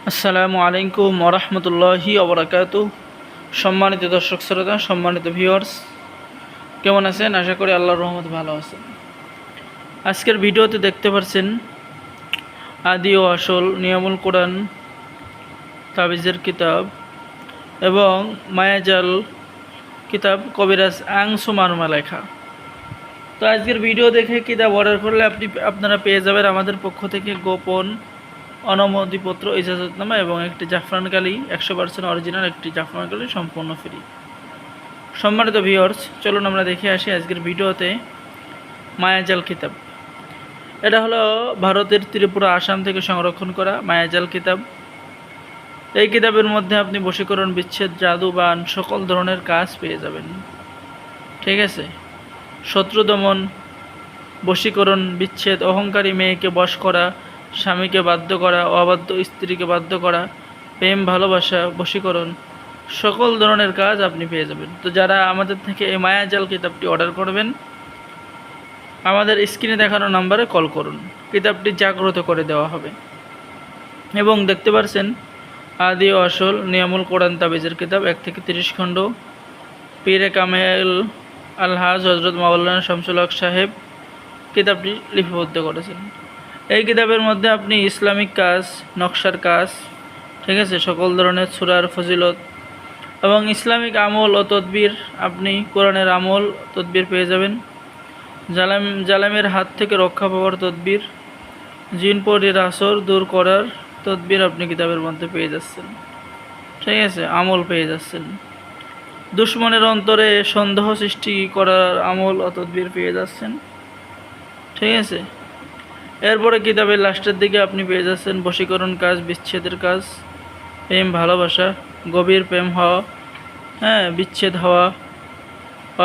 আসসালামু আলাইকুম ওরহমতুল্লাহি ওবরাকাতু। সম্মানিত দর্শক শ্রোতা, সম্মানিত ভিউয়ার্স, কেমন আছেন? আশা করি আল্লাহর রহমতে ভালো আছেন। আজকের ভিডিওতে দেখতে পাচ্ছেন আদি ও আসল নিয়ামুল কোরআন তাবিজের কিতাব এবং মায়াজাল কিতাব কবিরাজ আংসু মারুমা লেখা। তো আজকের ভিডিও দেখে কিতাব অর্ডার করলে আপনারা পেয়ে যাবেন আমাদের পক্ষ থেকে গোপন অনুমতিপত্র, ইজাজতনামা এবং একটি জাফরানকালি 100% অরিজিনাল একটি জাফরানকালি সম্পূর্ণ ফ্রি। সম্মানিত ভিউয়ার্স, চলুন আমরা দেখে আসি আজকের ভিডিওতে মায়াজাল কিতাব। এটা হলো ভারতের ত্রিপুরা, আসাম থেকে সংরক্ষণ করা মায়াজাল কিতাব। এই কিতাবের মধ্যে আপনি বশীকরণ, বিচ্ছেদ, জাদু, বান সকল ধরনের কাজ পেয়ে যাবেন। ঠিক আছে? শত্রু দমন, বশীকরণ, বিচ্ছেদ, অহংকারী মেয়েকে বশ করা, স্বামীকে বাধ্য করা, অবাধ্য স্ত্রীকে বাধ্য করা, প্রেম, ভালোবাসা, বশীকরণ সকল ধরনের কাজ আপনি পেয়ে যাবেন। তো যারা আমাদের থেকে এই মায়াজাল কিতাবটি অর্ডার করবেন, আমাদের স্ক্রিনে দেখানো নাম্বারে কল করুন। কিতাবটি জাগ্রত করে দেওয়া হবে। এবং দেখতে পাচ্ছেন আদি ও আসল নিয়ামুল কোরআন তাবিজের কিতাব 1 থেকে 30 খণ্ড। পীরে কামেল আলহাজ হজরত মাওলানা শামসুল হক সাহেব কিতাবটি লিপিবদ্ধ করেছেন। এই কিতাবের মধ্যে আপনি ইসলামিক কাজ, নকশার কাজ, ঠিক আছে, সকল ধরনের সূরার ফজিলত এবং ইসলামিক আমল ও তদবির, আপনি কোরআনের আমল তদবির পেয়ে যাবেন। জালেমের হাত থেকে রক্ষা পাওয়ার তদবির, জিন পরির আসর দূর করার তদবির আপনি কিতাবের মধ্যে পেয়ে যাচ্ছেন। ঠিক আছে, আমল পেয়ে যাচ্ছেন। দুশ্মনের অন্তরে সন্দেহ সৃষ্টি করার আমল ও তদবির পেয়ে যাচ্ছেন। ঠিক আছে, এরপরে কিতাবের লাস্টের দিকে আপনি পেয়ে যাচ্ছেন বশীকরণ কাজ, বিচ্ছেদের কাজ, প্রেম, ভালোবাসা, গভীর প্রেম হওয়া, বিচ্ছেদ হওয়া,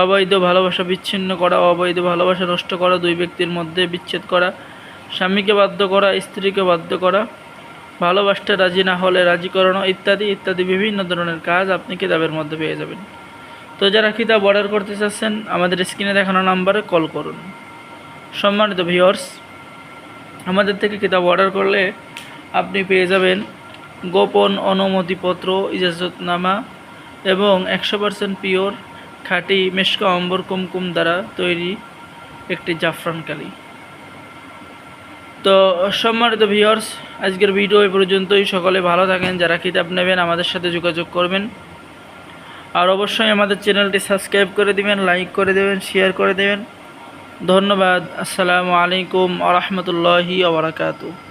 অবৈধ ভালোবাসা বিচ্ছিন্ন করা, অবৈধ ভালোবাসা নষ্ট করা, দুই ব্যক্তির মধ্যে বিচ্ছেদ করা, স্বামীকে বাধ্য করা, স্ত্রীকে বাধ্য করা, ভালোবাসতে রাজি না হলে রাজি করানো, ইত্যাদি ইত্যাদি বিভিন্ন ধরনের কাজ আপনি কিতাবের মধ্যে পেয়ে যাবেন। তো যারা কিতাব অর্ডার করতে চাচ্ছেন, আমাদের স্ক্রিনে দেখানো নাম্বারে কল করুন। সম্মানিত ভিউয়ার্স, আমাদের থেকে কিতাব অর্ডার করলে আপনি পেয়ে যাবেন গোপন অনুমতিপত্র, ইজাজতনামা এবং 100% পিওর খাঁটি মেশকা অম্বর কুমকুম দ্বারা তৈরি একটি জাফরানকালি। তো সম্মানিত ভিউয়ার্স, আজকের ভিডিও এই পর্যন্তই। সকলে ভালো থাকেন। যারা কিতাব নেবেন আমাদের সাথে যোগাযোগ করবেন। আর অবশ্যই আমাদের চ্যানেলটি সাবস্ক্রাইব করে দিবেন, লাইক করে দেবেন, শেয়ার করে দেবেন। ধন্যবাদ। আসসালামু আলাইকুম ওয়া রাহমাতুল্লাহি ওয়া বারাকাতুহু।